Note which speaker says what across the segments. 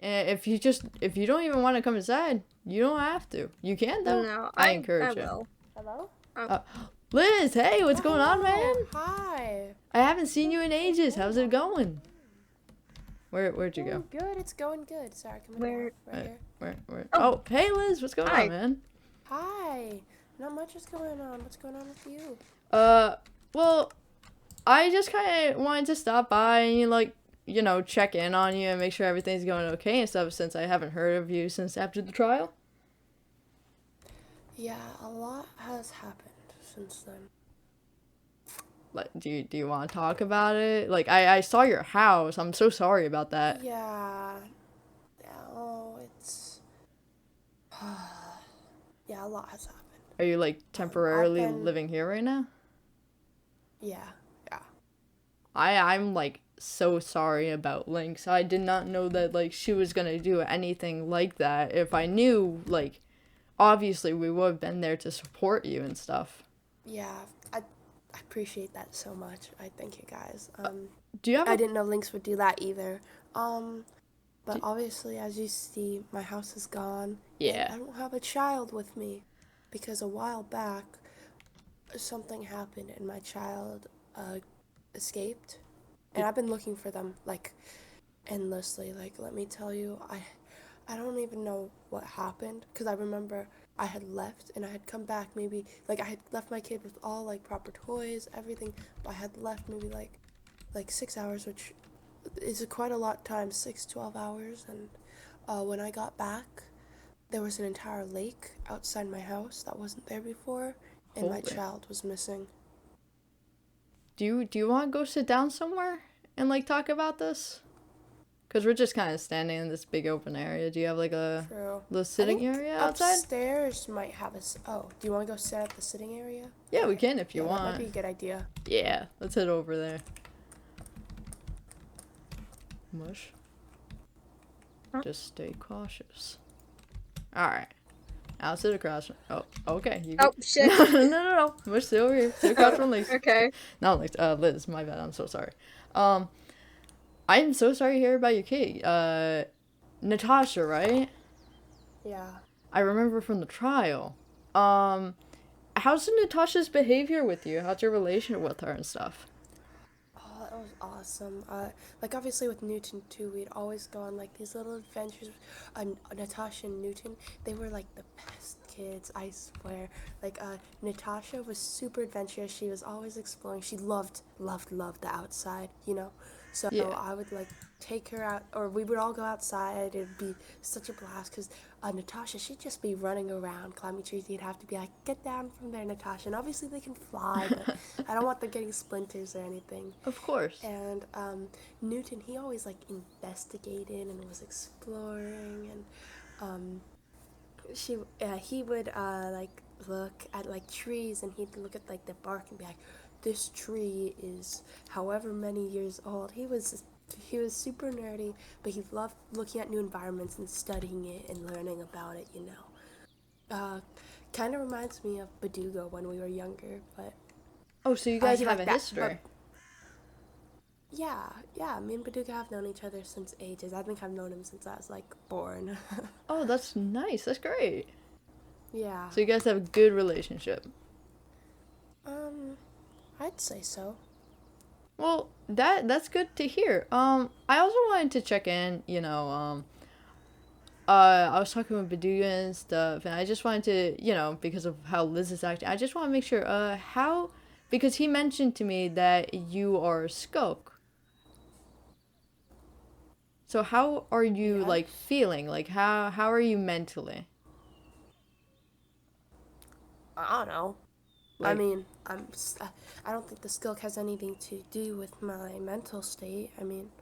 Speaker 1: And if you don't even want to come inside, you don't have to. You can though.
Speaker 2: No,
Speaker 1: I encourage
Speaker 2: I
Speaker 1: you.
Speaker 2: will.
Speaker 3: Hello?
Speaker 1: Liz, hey, what's going on, man?
Speaker 3: Hi.
Speaker 1: I haven't seen you in ages. How's it going? Where'd you go?
Speaker 3: Good. It's going good. Sorry, come
Speaker 2: Where-
Speaker 3: in right here.
Speaker 1: Where?
Speaker 2: Oh.
Speaker 1: Oh, hey, Liz, what's going
Speaker 2: Hi.
Speaker 1: on, man?
Speaker 3: Hi. Not much is going on. What's going on with you?
Speaker 1: Well, I just kind of wanted to stop by and, like, you know, check in on you and make sure everything's going okay and stuff since I haven't heard of you since after the trial.
Speaker 3: Yeah, a lot has happened since then.
Speaker 1: Like, do you want to talk about it? Like, I saw your house. I'm so sorry about that.
Speaker 3: Yeah. Oh, it's... yeah, a lot has happened.
Speaker 1: Are you, like, temporarily
Speaker 3: I've been-
Speaker 1: living here right now?
Speaker 3: Yeah.
Speaker 1: I'm, like, so sorry about Lynx. I did not know that, like, she was gonna do anything like that. If I knew, like, obviously we would have been there to support you and stuff.
Speaker 3: Yeah, I appreciate that so much. I thank you guys.
Speaker 1: Do you have
Speaker 3: I didn't know Lynx would do that either. But obviously, as you see, my house is gone.
Speaker 1: Yeah.
Speaker 3: And I don't have a child with me because a while back, something happened and my child escaped. And I've been looking for them, like, endlessly. Like, let me tell you, I don't even know what happened because I remember I had left and I had come back maybe, like, I had left my kid with all, like, proper toys, everything, but I had left maybe, like 6 hours, which is quite a lot of time, 12 hours, and when I got back, there was an entire lake outside my house that wasn't there before, and my
Speaker 1: Holy.
Speaker 3: child was missing.
Speaker 1: Do you want to go sit down somewhere and, like, talk about this? Because we're just kind of standing in this big open area. Do you have, like, a
Speaker 3: True.
Speaker 1: little sitting area outside?
Speaker 3: Upstairs might have oh, do you want to go sit at the sitting area?
Speaker 1: Yeah, we can if you
Speaker 3: Yeah,
Speaker 1: want.
Speaker 3: that might be a good idea.
Speaker 1: Yeah, let's head over there. Mush.
Speaker 2: Huh?
Speaker 1: Just stay cautious. Alright. I'll sit across. Oh, okay. You
Speaker 2: Oh,
Speaker 1: can-
Speaker 2: shit.
Speaker 1: No. Mush, sit over here. Sit across from Liz.
Speaker 2: Okay.
Speaker 1: Not Liz. Liz, my bad. I'm so sorry. I'm so sorry to hear about your kid. Natasha, right?
Speaker 3: Yeah.
Speaker 1: I remember from the trial. How's Natasha's behavior with you? How's your relationship with her and stuff?
Speaker 3: Oh, that was awesome. Like, obviously with Newton too, we'd always go on like these little adventures. Natasha and Newton, they were like the best kids, I swear. Like, Natasha was super adventurous. She was always exploring. She loved the outside, you know? So
Speaker 1: Yeah.
Speaker 3: I would like take her out, or we would all go outside. It'd be such a blast because Natasha, she'd just be running around, climbing trees. You'd have to be like, get down from there, Natasha. And obviously they can fly, but I don't want them getting splinters or anything.
Speaker 1: Of course.
Speaker 3: And Newton, he always like investigated and was exploring, and he would like look at like trees, and he'd look at like the bark and be like, this tree is however many years old. He was super nerdy, but he loved looking at new environments and studying it and learning about it, you know. Kind of reminds me of Badugo when we were younger, but
Speaker 1: Oh, so you guys
Speaker 3: he
Speaker 1: have
Speaker 3: liked
Speaker 1: a
Speaker 3: that,
Speaker 1: history.
Speaker 3: yeah, me and Baduga have known each other since ages. I think I've known him since I was like born.
Speaker 1: Oh, that's nice. That's great.
Speaker 3: Yeah.
Speaker 1: So you guys have a good relationship.
Speaker 3: I'd say so.
Speaker 1: Well, that's good to hear. I also wanted to check in, you know, I was talking with Baduga and stuff, and I just wanted to, you know, because of how Liz is acting, I just want to make sure, because he mentioned to me that you are a Skoke. So how are you,
Speaker 3: Yes.
Speaker 1: like, feeling? Like, how are you mentally?
Speaker 3: I don't know. I
Speaker 1: Like-
Speaker 3: mean, I don't think the skill has anything to do with my mental state. I mean,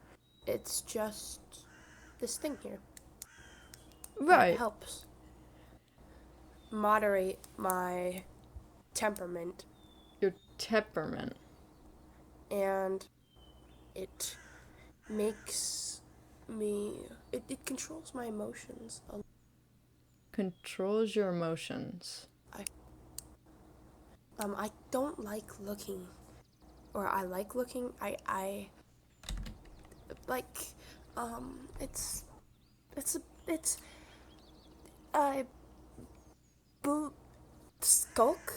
Speaker 3: it's just this thing here. It
Speaker 1: Right.
Speaker 3: helps moderate my temperament,
Speaker 1: Your temperament.
Speaker 3: and it makes me, it controls my emotions.
Speaker 1: Controls your emotions.
Speaker 3: I don't like looking, or I like looking. I like, it's it's a blue skulk,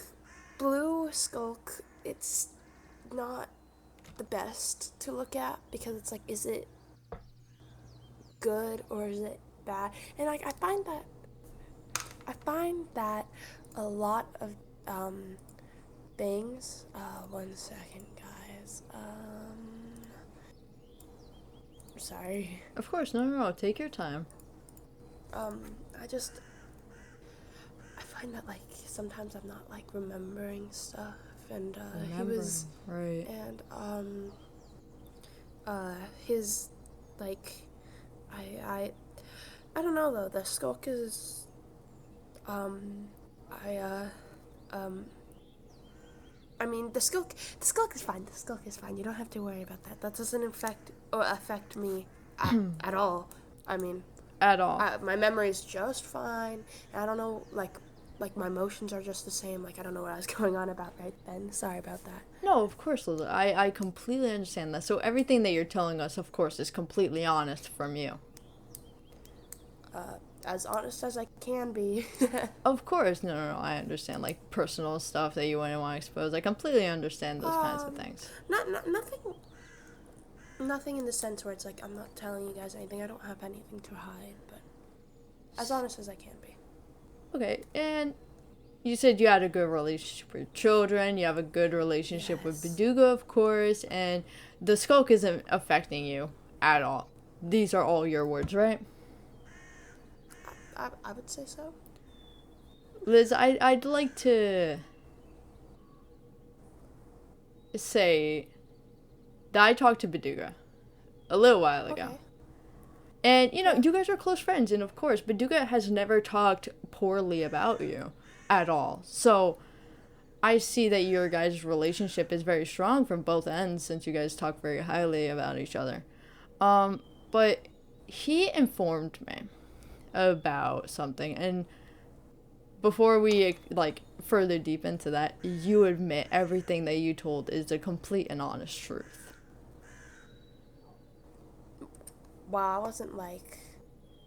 Speaker 3: blue skulk. It's not the best to look at because it's like, is it good or is it bad? And like I find that a lot of things. 1 second, guys. Sorry.
Speaker 1: Of course, no. Take your time.
Speaker 3: I find that like sometimes I'm not like remembering stuff, and he was
Speaker 1: right.
Speaker 3: and his like I don't know though. The skulk is I I mean the skulk is fine. The skulk is fine. You don't have to worry about that. That doesn't affect me at all. I mean,
Speaker 1: At all.
Speaker 3: my memory is just fine. I don't know, like my emotions are just the same. Like I don't know what I was going on about right then. Sorry about that.
Speaker 1: No, of course, Liz. I completely understand that. So everything that you're telling us, of course, is completely honest from you.
Speaker 3: As honest as I can be.
Speaker 1: Of course, no, I understand, like, personal stuff that you wouldn't want to expose. I completely understand those kinds of things.
Speaker 3: Nothing in the sense where it's like I'm not telling you guys anything. I don't have anything to hide, but as honest as I can be.
Speaker 1: Okay, and you said you had a good relationship with children, you have a good relationship with Baduga, of course, and the skulk isn't affecting you at all. These are all your words, right?
Speaker 3: I would say so.
Speaker 1: Liz, I'd like to say that I talked to Baduga a little while ago.
Speaker 3: Okay.
Speaker 1: And, you guys are close friends, and of course, Baduga has never talked poorly about you at all. So, I see that your guys' relationship is very strong from both ends, since you guys talk very highly about each other. But he informed me about something, and before we, further deep into that, you admit everything that you told is the complete and honest truth.
Speaker 3: Wow, I wasn't,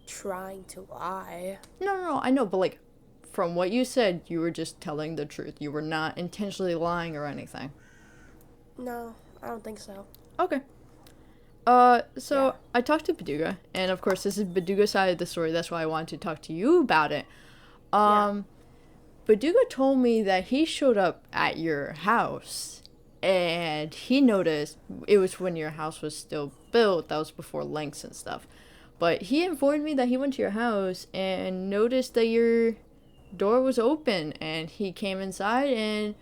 Speaker 3: trying to lie.
Speaker 1: No, I know, but, from what you said, you were just telling the truth. You were not intentionally lying or anything.
Speaker 3: No, I don't think so.
Speaker 1: Okay. So
Speaker 3: Yeah.
Speaker 1: I talked to Baduga, and of course this is Baduga's side of the story, that's why I wanted to talk to you about it. Baduga told me that he showed up at your house, and he noticed, it was when your house was still built, that was before links and stuff, but he informed me that he went to your house and noticed that your door was open, and he came inside and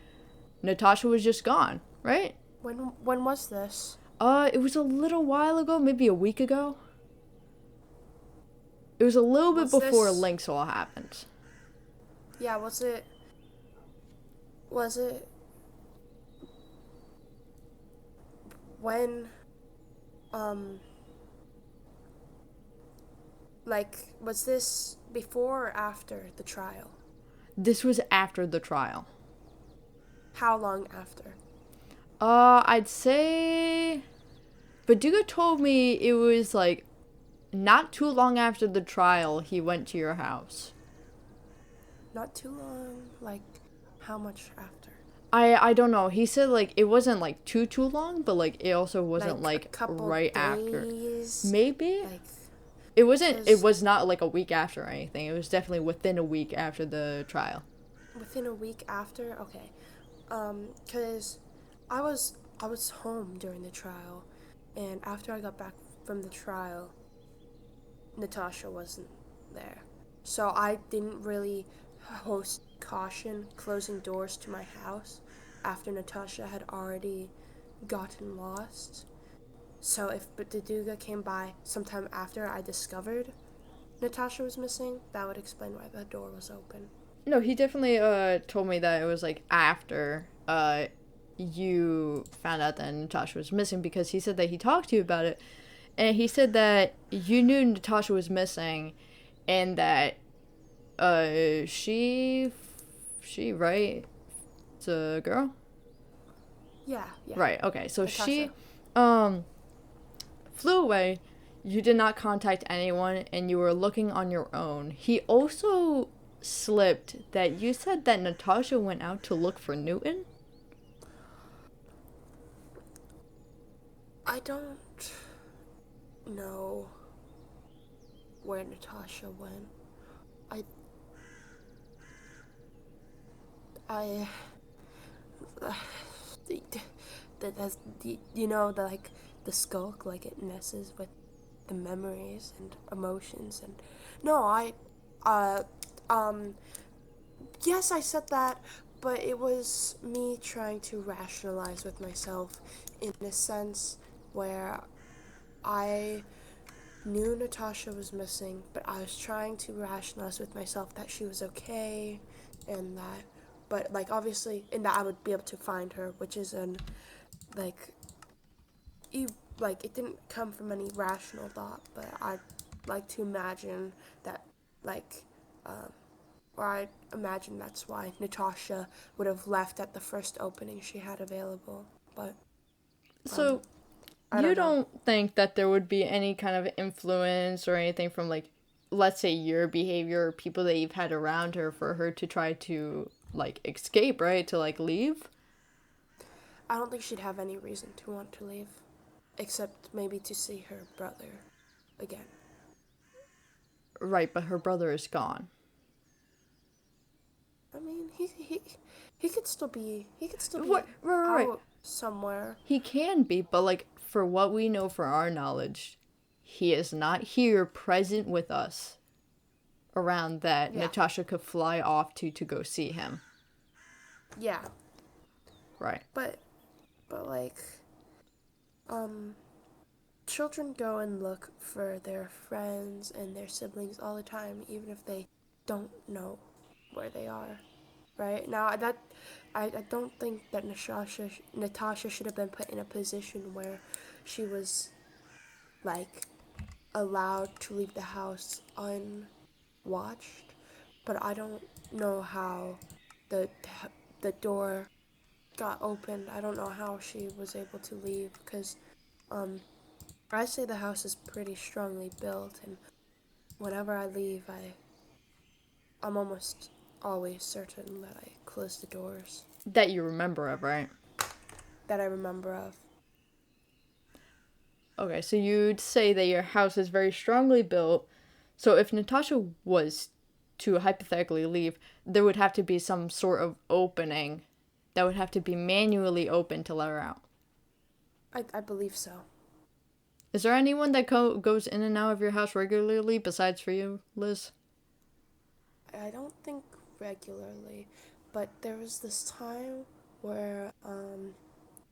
Speaker 1: Natasha was just gone, right?
Speaker 3: When was this?
Speaker 1: It was a little while ago, maybe a week ago. It was a little bit before links all happened.
Speaker 3: Yeah, was it when was this before or after the trial?
Speaker 1: This was after the trial.
Speaker 3: How long after?
Speaker 1: I'd say Baduga told me it was not too long after the trial he went to your house.
Speaker 3: Not too long, how much after?
Speaker 1: I don't know. He said it wasn't too long, but it also wasn't
Speaker 3: A couple
Speaker 1: right
Speaker 3: days,
Speaker 1: after. Maybe? It was not a week after or anything. It was definitely within a week after the trial.
Speaker 3: Within a week after? Okay. 'Cause I was home during the trial, and after I got back from the trial, Natasha wasn't there. So I didn't really host caution closing doors to my house after Natasha had already gotten lost. So if Baduga came by sometime after I discovered Natasha was missing, that would explain why the door was open.
Speaker 1: No, he definitely told me that it was after you found out that Natasha was missing, because he said that he talked to you about it, and he said that you knew Natasha was missing, and that she right, it's a girl.
Speaker 3: Yeah.
Speaker 1: Right. Okay. So
Speaker 3: Natasha.
Speaker 1: she flew away. you did not contact anyone and you were looking on your own. He also slipped that you said that Natasha went out to look for Newton.
Speaker 3: I don't know where Natasha went. I I that's you know the like the skulk, like it messes with the memories and emotions. And no, uh um yes, I said that, but it was me trying to rationalize with myself in a sense where I knew Natasha was missing, but I was trying to rationalize with myself that she was okay and that, but like obviously, and that I would be able to find her, which is an like, you like it didn't come from any rational thought, but I like to imagine that like, um, or I imagine that's why Natasha would have left at the first opening she had available, but um,
Speaker 1: So
Speaker 3: I
Speaker 1: you
Speaker 3: don't know.
Speaker 1: don't think that there would be any kind of influence or anything from, like, let's say your behavior or people that you've had around her for her to try to, like, escape, right? To, like, leave?
Speaker 3: I don't think she'd have any reason to want to leave, except maybe to see her brother again.
Speaker 1: Right, but her brother is gone.
Speaker 3: I mean, he could still be
Speaker 1: Right.
Speaker 3: out somewhere.
Speaker 1: He can be, but, like, for what we know for our knowledge, he is not here present with us around that
Speaker 3: Yeah,
Speaker 1: Natasha could fly off to go see him.
Speaker 3: yeah,
Speaker 1: Right.
Speaker 3: but like, um, children go and look for their friends and their siblings all the time, even if they don't know where they are. Right now, I don't think that Natasha should have been put in a position where she was like allowed to leave the house unwatched, but I don't know how the the door got opened. I don't know how she was able to leave because um I say the house is pretty strongly built, and whenever I leave, I'm almost always certain that I close the doors
Speaker 1: That you remember of, right?
Speaker 3: that I remember of.
Speaker 1: Okay, so you'd say that your house is very strongly built. So if Natasha was to hypothetically leave, there would have to be some sort of opening that would have to be manually open to let her out.
Speaker 3: I believe so.
Speaker 1: Is there anyone that goes in and out of your house regularly besides for you, Liz?
Speaker 3: I don't think regularly, but there was this time where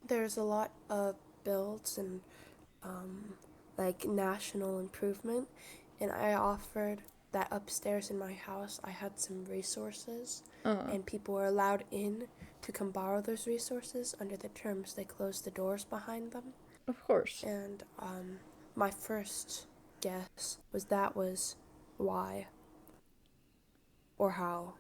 Speaker 3: there's a lot of builds and um, like national improvement, and I offered that upstairs in my house I had some resources,
Speaker 1: Uh,
Speaker 3: and people were allowed in to come borrow those resources under the terms they closed the doors behind them.
Speaker 1: of course.
Speaker 3: And my first guess was that was why or how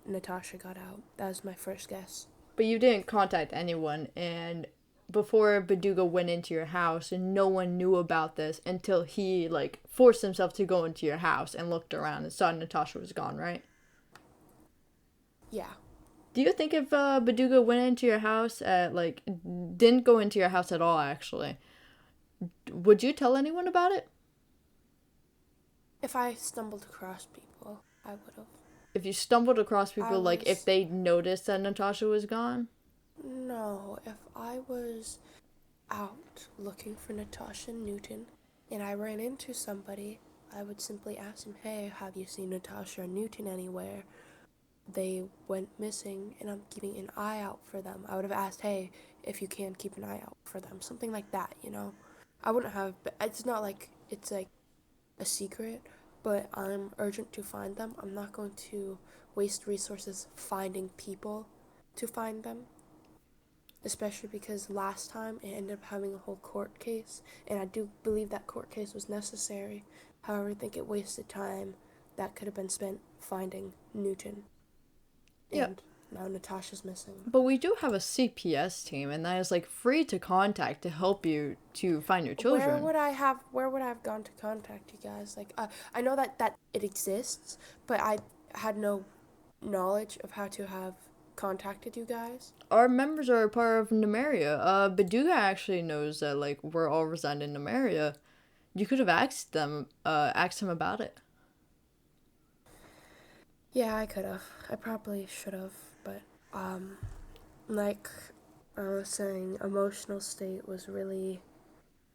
Speaker 3: Natasha got out. That was my first guess.
Speaker 1: But you didn't contact anyone, and before Baduga went into your house, and no one knew about this until he, like, forced himself to go into your house and looked around and saw Natasha was gone, right?
Speaker 3: Yeah.
Speaker 1: Do you think if Baduga went into your house like, didn't go into your house at all, actually, would you tell anyone about it?
Speaker 3: If I stumbled across people, I would have.
Speaker 1: If you stumbled across
Speaker 3: I
Speaker 1: people, like, if
Speaker 3: was.
Speaker 1: they noticed that Natasha was gone?
Speaker 3: No, if I was out looking for Natasha Newton and I ran into somebody, I would simply ask them, hey, have you seen Natasha Newton anywhere? They went missing and I'm keeping an eye out for them. I would have asked, hey, if you can keep an eye out for them. Something like that, you know? I wouldn't have, but it's not like it's like a secret, but I'm urgent to find them. I'm not going to waste resources finding people to find them, especially because last time it ended up having a whole court case, and I do believe that court case was necessary. However, I think it wasted time that could have been spent finding Newton
Speaker 1: Yeah.
Speaker 3: and now Natasha's missing.
Speaker 1: But we do have a CPS team, and that is like free to contact to help you to find your children.
Speaker 3: Where would I have gone to contact you guys? Like, I know that it exists, but I had no knowledge of how to have contacted you guys.
Speaker 1: Our members are a part of Numeria. Baduga actually knows that like we're all reside in Numeria. You could have asked him about it.
Speaker 3: Yeah, I could have. I probably should have, but like I was saying, emotional state was really.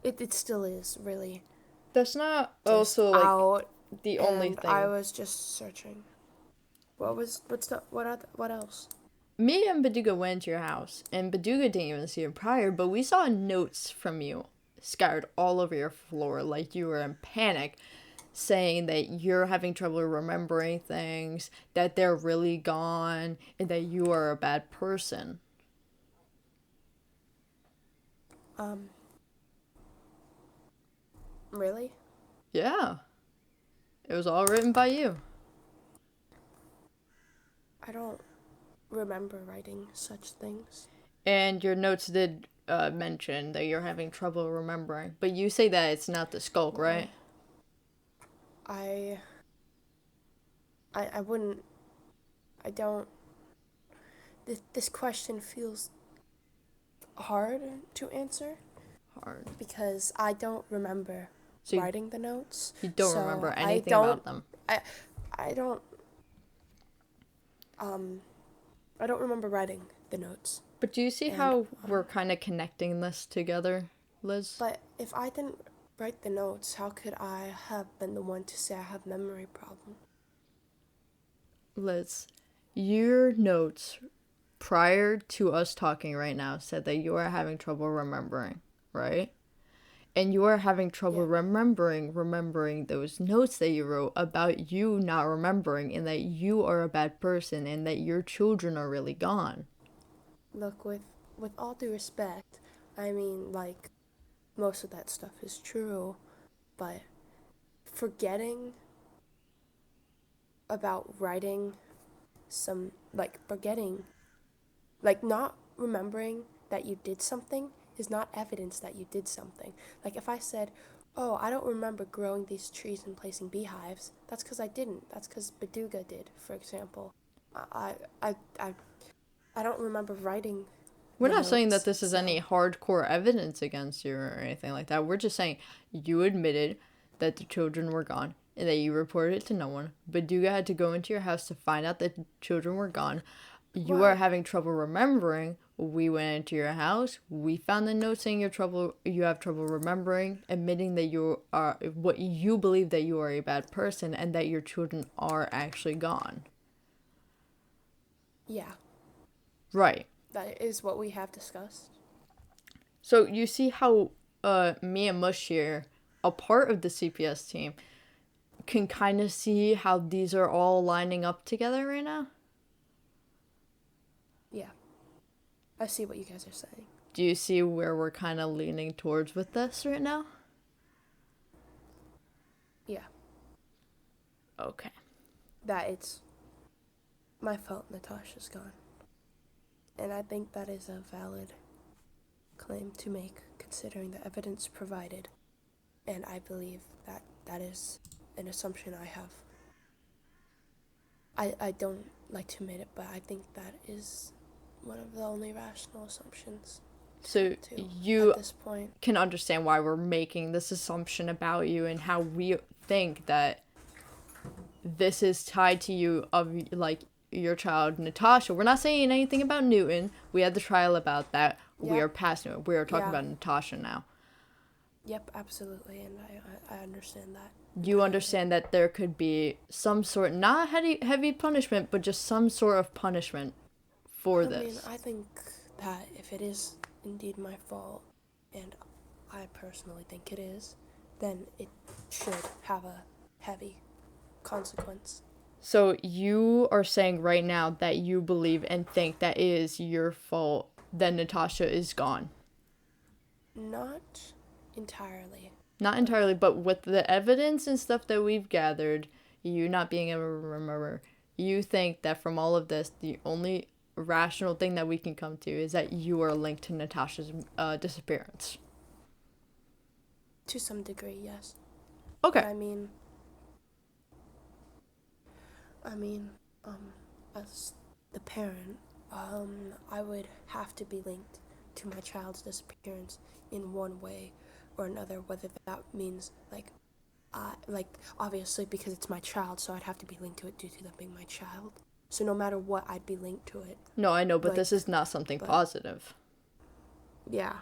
Speaker 3: It still is really.
Speaker 1: That's not
Speaker 3: just
Speaker 1: also like
Speaker 3: out,
Speaker 1: the only
Speaker 3: and
Speaker 1: thing.
Speaker 3: I was just searching. What else?
Speaker 1: Me and Baduga went to your house, and Baduga didn't even see it prior, but we saw notes from you scattered all over your floor, like you were in panic, saying that you're having trouble remembering things, that they're really gone, and that you are a bad person.
Speaker 3: Really?
Speaker 1: Yeah. It was all written by you.
Speaker 3: I don't remember writing such things.
Speaker 1: And your notes did mention that you're having trouble remembering, but you say that it's not the skulk, right?
Speaker 3: I wouldn't. I don't. This question feels hard to answer
Speaker 1: Hard.
Speaker 3: because I don't remember
Speaker 1: So you,
Speaker 3: writing the notes.
Speaker 1: you don't
Speaker 3: so
Speaker 1: remember
Speaker 3: I
Speaker 1: anything
Speaker 3: don't-
Speaker 1: about them.
Speaker 3: I don't. I don't remember writing the notes.
Speaker 1: But do you see
Speaker 3: And,
Speaker 1: how we're kind of connecting this together, Liz?
Speaker 3: But if I didn't write the notes, how could I have been the one to say I have memory problem?
Speaker 1: Liz, your notes prior to us talking right now said that you are having trouble remembering, right? And you are having trouble remembering those notes that you wrote about you not remembering, and that you are a bad person, and that your children are really gone.
Speaker 3: Look, with all due respect, I mean, like, most of that stuff is true, but forgetting about writing not remembering that you did something is not evidence that you did something. Like, if I said, oh, I don't remember growing these trees and placing beehives, that's because I didn't. That's because Baduga did, for example. I don't remember writing.
Speaker 1: We're
Speaker 3: the
Speaker 1: not saying that
Speaker 3: notes,
Speaker 1: this is
Speaker 3: so-
Speaker 1: any hardcore evidence against you or anything like that. We're just saying you admitted that the children were gone and that you reported it to no one. Baduga had to go into your house to find out that the children were gone. You
Speaker 3: Well-
Speaker 1: are having trouble remembering. We went into your house. We found the note saying you have trouble remembering, admitting that you are what you believe that you are a bad person and that your children are actually gone.
Speaker 3: Yeah,
Speaker 1: Right.
Speaker 3: that is what we have discussed.
Speaker 1: So you see how me and Mush here, a part of the CPS team, can kind of see how these are all lining up together right now?
Speaker 3: Yeah. I see what you guys are saying.
Speaker 1: Do you see where we're kind of leaning towards with this right now?
Speaker 3: Yeah.
Speaker 1: Okay.
Speaker 3: That it's my fault Natasha's gone. And I think that is a valid claim to make, considering the evidence provided. And I believe that that is an assumption I have. I don't like to admit it, but I think that is one of the only rational assumptions
Speaker 1: So
Speaker 3: to
Speaker 1: you
Speaker 3: at this point.
Speaker 1: can understand why we're making this assumption about you and how we think that this is tied to you of like your child Natasha. We're not saying anything about Newton. We had the trial about that. We
Speaker 3: Yeah.
Speaker 1: are past Newton. We are talking
Speaker 3: Yeah.
Speaker 1: about Natasha now.
Speaker 3: Yep, absolutely, and I understand that.
Speaker 1: You understand that there could be some sort, not heavy punishment, but just some sort of punishment for
Speaker 3: I mean,
Speaker 1: this.
Speaker 3: I think that if it is indeed my fault, and I personally think it is, then it should have a heavy consequence.
Speaker 1: So you are saying right now that you believe and think that it is your fault that Natasha is gone.
Speaker 3: Not entirely.
Speaker 1: Not entirely, but with the evidence and stuff that we've gathered, you not being able to remember, you think that from all of this, the only rational thing that we can come to is that you are linked to Natasha's disappearance.
Speaker 3: To some degree, yes.
Speaker 1: Okay.
Speaker 3: But I mean, as the parent, I would have to be linked to my child's disappearance in one way or another, whether that means, obviously because it's my child, so I'd have to be linked to it due to them being my child. So no matter what, I'd be linked to it.
Speaker 1: No, I know, but this is not something positive.
Speaker 3: Yeah.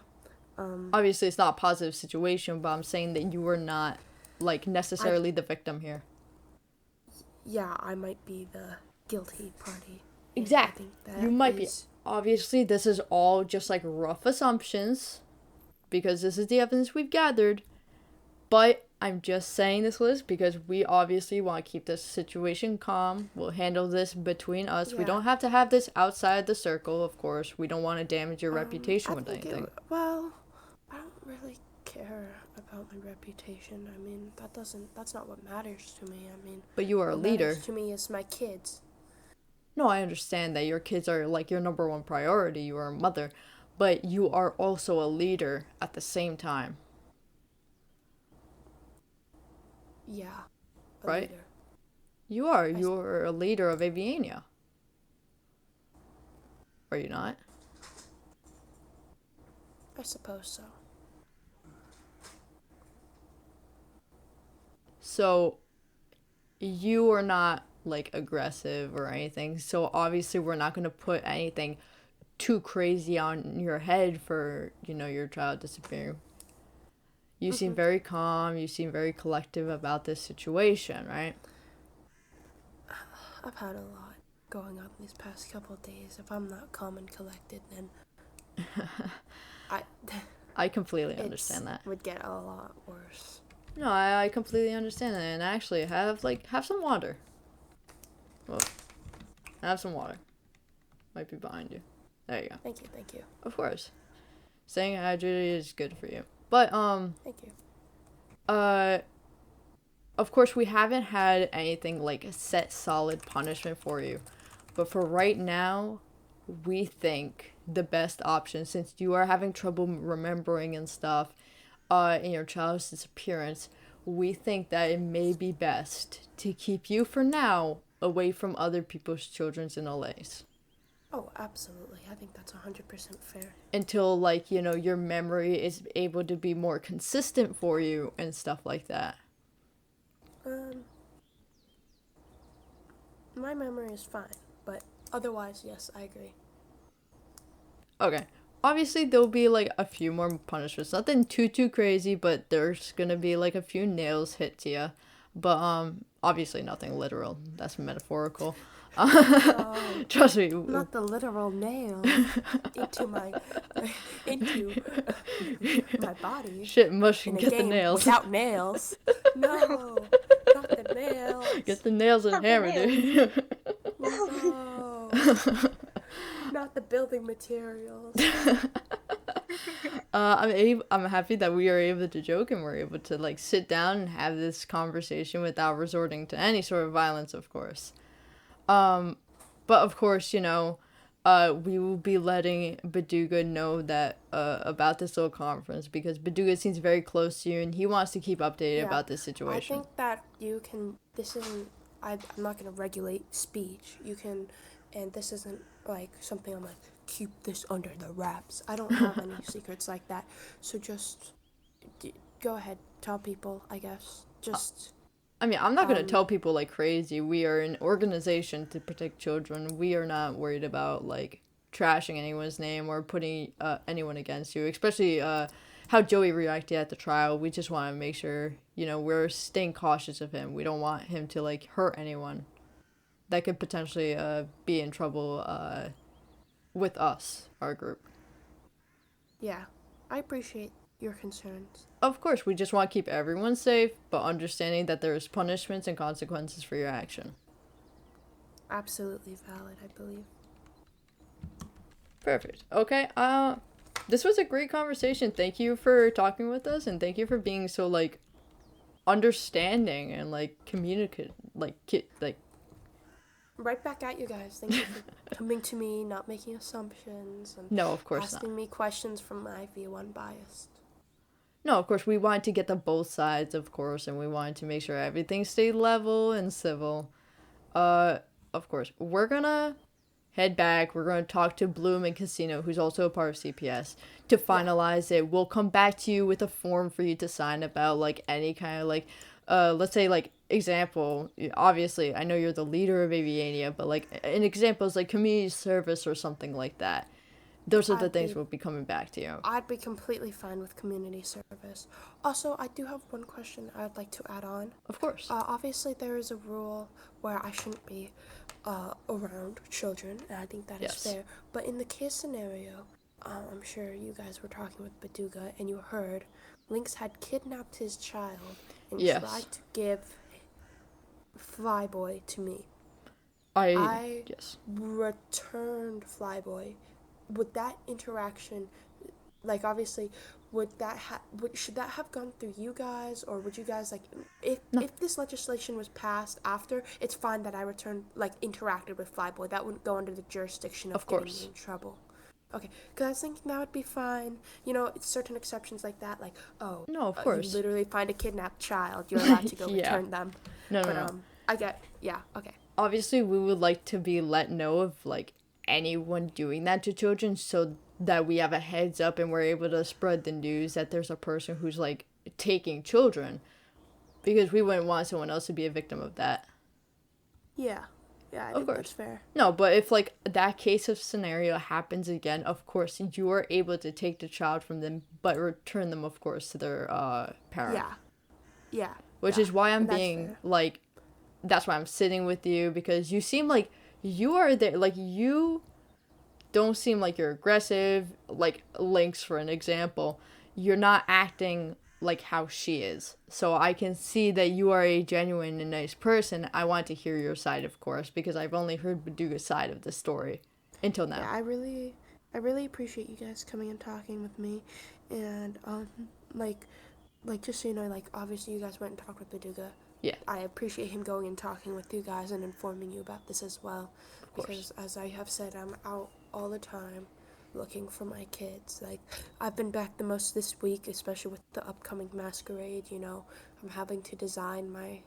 Speaker 1: Obviously, it's not a positive situation, but I'm saying that you were not, like, necessarily the victim here.
Speaker 3: Yeah, I might be the guilty party.
Speaker 1: Exactly. You might be. Obviously, this is all just, like, rough assumptions, because this is the evidence we've gathered, but I'm just saying this list because we obviously want to keep this situation calm. We'll handle this between us. Yeah. We don't have to have this outside the circle, of course. We don't want to damage your reputation with anything.
Speaker 3: Well, I don't really care about my reputation. I mean, that's not what matters to me. I mean,
Speaker 1: but you are a leader.
Speaker 3: What matters to me is my kids.
Speaker 1: No, I understand that your kids are, like, your number one priority. You are a mother. But you are also a leader at the same time.
Speaker 3: Yeah.
Speaker 1: Right? Leader. You are. You're a leader of Aviania. Are you not?
Speaker 3: I suppose so.
Speaker 1: So, you are not, like, aggressive or anything. So, obviously, we're not going to put anything too crazy on your head for, your child disappearing. You seem very calm. You seem very collective about this situation, right?
Speaker 3: I've had a lot going on these past couple of days. If I'm not calm and collected, then
Speaker 1: I completely understand that.
Speaker 3: It would get a lot worse.
Speaker 1: No, I completely understand that. And actually, have some water. Well, have some water. Might be behind you. There you go.
Speaker 3: Thank you.
Speaker 1: Of course. Staying hydrated is good for you. But,
Speaker 3: Thank you.
Speaker 1: Of course, we haven't had anything like a set solid punishment for you. But for right now, we think the best option, since you are having trouble remembering and stuff, in your child's disappearance, we think that it may be best to keep you for now away from other people's children's in LAs.
Speaker 3: Oh, absolutely. I think that's 100% fair.
Speaker 1: Until, your memory is able to be more consistent for you and stuff like that.
Speaker 3: My memory is fine, but otherwise, yes, I agree.
Speaker 1: Okay. Obviously, there'll be, a few more punishments. Nothing too crazy, but there's gonna be, a few nails hit to you. But, obviously nothing literal. That's metaphorical. Trust me.
Speaker 3: Not the literal nail into my body.
Speaker 1: Shit, Mush can get the nails.
Speaker 3: Without nails. No, not the nails.
Speaker 1: Get the nails and hammer, dude.
Speaker 3: No. Not the building materials.
Speaker 1: I'm happy that we are able to joke and we're able to sit down and have this conversation without resorting to any sort of violence, of course. But of course, we will be letting Baduga know that about this little conference because Baduga seems very close to you and he wants to keep updated about this situation.
Speaker 3: I think that you can. This isn't. I'm not gonna regulate speech. You can, and this isn't something I'm keep this under the wraps. I don't have any secrets like that. So just go ahead, tell people. I guess just.
Speaker 1: I'm not going to tell people like crazy. We are an organization to protect children. We are not worried about trashing anyone's name or putting anyone against you, especially how Joey reacted at the trial. We just want to make sure, we're staying cautious of him. We don't want him to hurt anyone that could potentially be in trouble with us, our group.
Speaker 3: Yeah, I appreciate your concerns.
Speaker 1: Of course, we just want to keep everyone safe, but understanding that there is punishments and consequences for your action.
Speaker 3: Absolutely valid, I believe.
Speaker 1: Perfect. Okay, this was a great conversation. Thank you for talking with us, and thank you for being so, understanding and, communicate,
Speaker 3: right back at you guys. Thank you for coming to me, not making assumptions, and
Speaker 1: No, of course not.
Speaker 3: asking me questions from my view unbiased.
Speaker 1: No, of course, we wanted to get to both sides, of course, and we wanted to make sure everything stayed level and civil. Uh, of course, we're gonna head back. We're gonna talk to Bloom and Casino, who's also a part of CPS, to
Speaker 3: Yeah.
Speaker 1: finalize it. We'll come back to you with a form for you to sign about, like, any kind of, like, let's say, like, example. Obviously, I know you're the leader of Aviania, but, like, an example is, like, community service or something like that. Those are the
Speaker 3: I'd
Speaker 1: things
Speaker 3: be
Speaker 1: we'll be coming back to you.
Speaker 3: I'd be completely fine with community service. Also, I do have one question I'd like to add on.
Speaker 1: Of course.
Speaker 3: Obviously, there is a rule where I shouldn't be around children, and I think that is
Speaker 1: Yes.
Speaker 3: fair. But in the case scenario, I'm sure you guys were talking with Baduga, and you heard Lynx had kidnapped his child and
Speaker 1: Yes.
Speaker 3: tried to give Flyboy to me.
Speaker 1: I yes.
Speaker 3: Returned Flyboy. Would that interaction, like obviously, should that have gone through you guys, or would you guys like
Speaker 1: No.
Speaker 3: if this legislation was passed after, it's fine that I returned interacted with Flyboy. That wouldn't go under the jurisdiction of getting
Speaker 1: course.
Speaker 3: me in trouble. Okay, because I was thinking that would be fine. You know, it's certain exceptions like that, like
Speaker 1: No, of
Speaker 3: you
Speaker 1: course.
Speaker 3: literally find a kidnapped child, you're allowed to go
Speaker 1: Yeah.
Speaker 3: return them.
Speaker 1: No,
Speaker 3: But
Speaker 1: no.
Speaker 3: I get okay.
Speaker 1: Obviously, we would like to be let know of, like, anyone doing that to children so that we have a heads up and we're able to spread the news that there's a person who's, like, taking children, because we wouldn't want someone else to be a victim of that.
Speaker 3: Yeah, I
Speaker 1: Of
Speaker 3: think
Speaker 1: course.
Speaker 3: that's fair.
Speaker 1: No, but if, like, that case of scenario happens again, of course you are able to take the child from them, but return them, of course, to their parent.
Speaker 3: Yeah.
Speaker 1: Which is why I'm
Speaker 3: That's
Speaker 1: being
Speaker 3: fair.
Speaker 1: like, that's why I'm sitting with you, because you seem like you are there. Like, you don't seem like you're aggressive. Like, Lynx, for an example, you're not acting like how she is. So I can see that you are a genuine and nice person. I want to hear your side, of course, because I've only heard Baduga's side of the story until now.
Speaker 3: Yeah, I really appreciate you guys coming and talking with me, and like, just so you know, like obviously you guys went and talked with Baduga.
Speaker 1: Yeah.
Speaker 3: I appreciate him going and talking with you guys and informing you about this as well, because as I have said, I'm out all the time, looking for my kids. Like, I've been back the most this week, especially with the upcoming masquerade. You know, I'm having to design my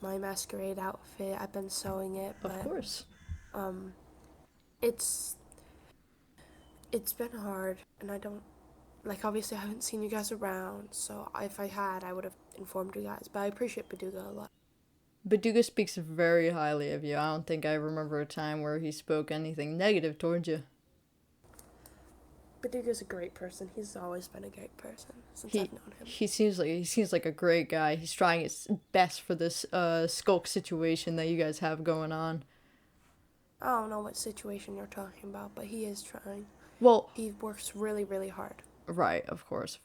Speaker 3: masquerade outfit. I've been sewing it, but
Speaker 1: Of course.
Speaker 3: it's been hard, and I don't like, obviously I haven't seen you guys around, so if I had, I would have informed you guys. But I appreciate Baduga a lot.
Speaker 1: Baduga speaks very highly of you. I don't think I remember a time where he spoke anything negative towards you.
Speaker 3: Baduga's a great person. He's always been a great person since I've known him.
Speaker 1: He seems like a great guy. He's trying his best for this skulk situation that you guys have going on.
Speaker 3: I don't know what situation you're talking about, but he is trying.
Speaker 1: Well,
Speaker 3: He works really, really hard.
Speaker 1: right, of course.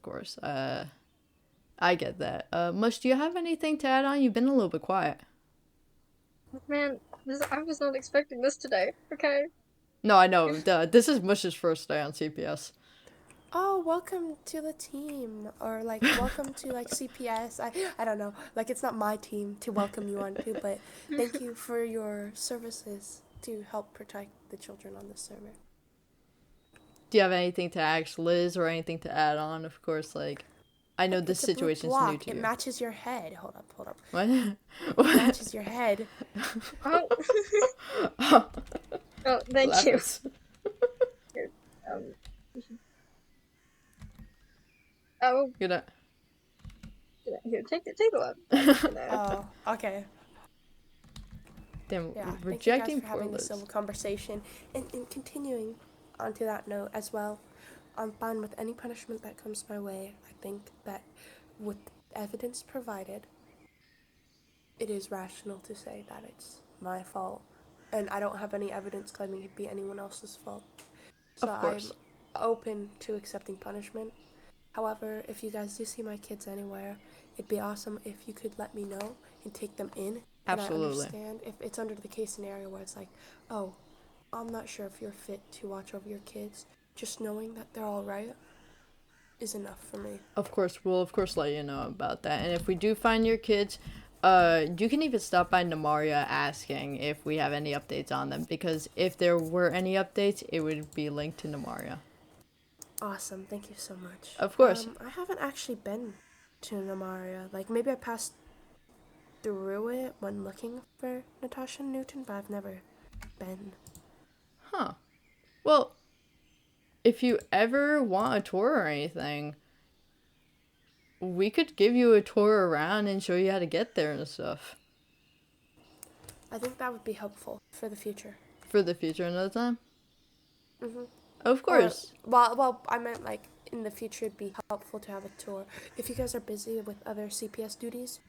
Speaker 1: I get that. Mush, do you have anything to add on? You've been a little bit quiet.
Speaker 2: Man, I was not expecting this today, okay?
Speaker 1: No, I know. This is Mush's first day on CPS.
Speaker 3: Oh, welcome to the team, or like welcome to like CPS. I don't know. Like, it's not my team to welcome you onto, but thank you for your services to help protect the children on the server.
Speaker 1: Do you have anything to ask Liz or anything to add on? Of course, like, I know this
Speaker 3: It's a blue
Speaker 1: situation's
Speaker 3: block.
Speaker 1: new to you.
Speaker 3: It matches your head. Hold up.
Speaker 1: What?
Speaker 3: It matches your head.
Speaker 2: Oh. Oh, thank you.
Speaker 1: Laughs.
Speaker 2: Here, oh,
Speaker 1: You know.
Speaker 2: here, take the one.
Speaker 3: Oh, okay.
Speaker 1: Damn,
Speaker 3: Yeah. Thank you
Speaker 1: rejecting
Speaker 3: guys for
Speaker 1: poor
Speaker 3: having this
Speaker 1: Liz.
Speaker 3: civil conversation, and continuing onto that note as well. I'm fine with any punishment that comes my way. I think that with evidence provided, it is rational to say that it's my fault, and I don't have any evidence claiming it'd be anyone else's fault. So
Speaker 1: Of course.
Speaker 3: I'm open to accepting punishment. However, if you guys do see my kids anywhere, it'd be awesome if you could let me know and take them in. And
Speaker 1: Absolutely.
Speaker 3: I understand if it's under the case scenario where it's like, oh, I'm not sure if you're fit to watch over your kids. Just knowing that they're all right is enough for me.
Speaker 1: Of course, we'll of course let you know about that. And if we do find your kids, you can even stop by Namaria asking if we have any updates on them, because if there were any updates, it would be linked to Namaria.
Speaker 3: Awesome, thank you so much.
Speaker 1: Of course.
Speaker 3: I haven't actually been to Namaria. Like, maybe I passed through it when looking for Natasha and Newton, but I've never been.
Speaker 1: Huh. Well, if you ever want a tour or anything, we could give you a tour around and show you how to get there and stuff.
Speaker 3: I think that would be helpful for the future.
Speaker 1: For the future another time?
Speaker 3: Mm-hmm.
Speaker 1: Of course.
Speaker 3: Well, I meant like in the future it'd be helpful to have a tour. If you guys are busy with other CPS duties,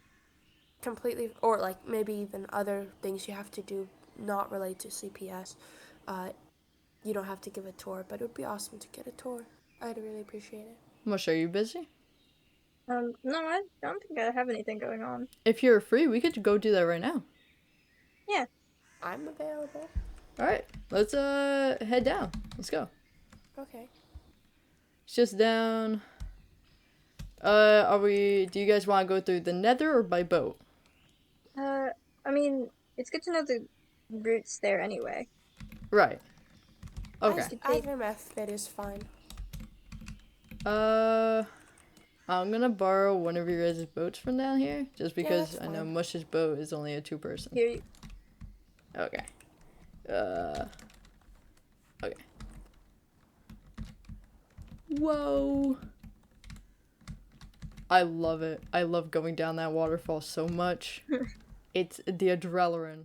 Speaker 3: completely, or like maybe even other things you have to do not related to CPS, you don't have to give a tour, but it would be awesome to get a tour. I'd really appreciate it.
Speaker 1: Mush, are you busy?
Speaker 2: No, I don't think I have anything going on.
Speaker 1: If you're free, we could go do that right now.
Speaker 2: Yeah.
Speaker 3: I'm available.
Speaker 1: Alright, let's head down. Let's go.
Speaker 3: Okay.
Speaker 1: It's just down. Do you guys want to go through the Nether or by boat?
Speaker 2: I mean, it's good to know the routes there anyway.
Speaker 1: Right. Okay.
Speaker 3: Either method is fine.
Speaker 1: I'm gonna borrow one of your guys' boats from down here, just because
Speaker 3: that's
Speaker 1: I know
Speaker 3: fine.
Speaker 1: Mush's boat is only a 2-person.
Speaker 2: Here, you...
Speaker 1: Okay. Okay. Whoa. I love it. I love going down that waterfall so much. It's the adrenaline.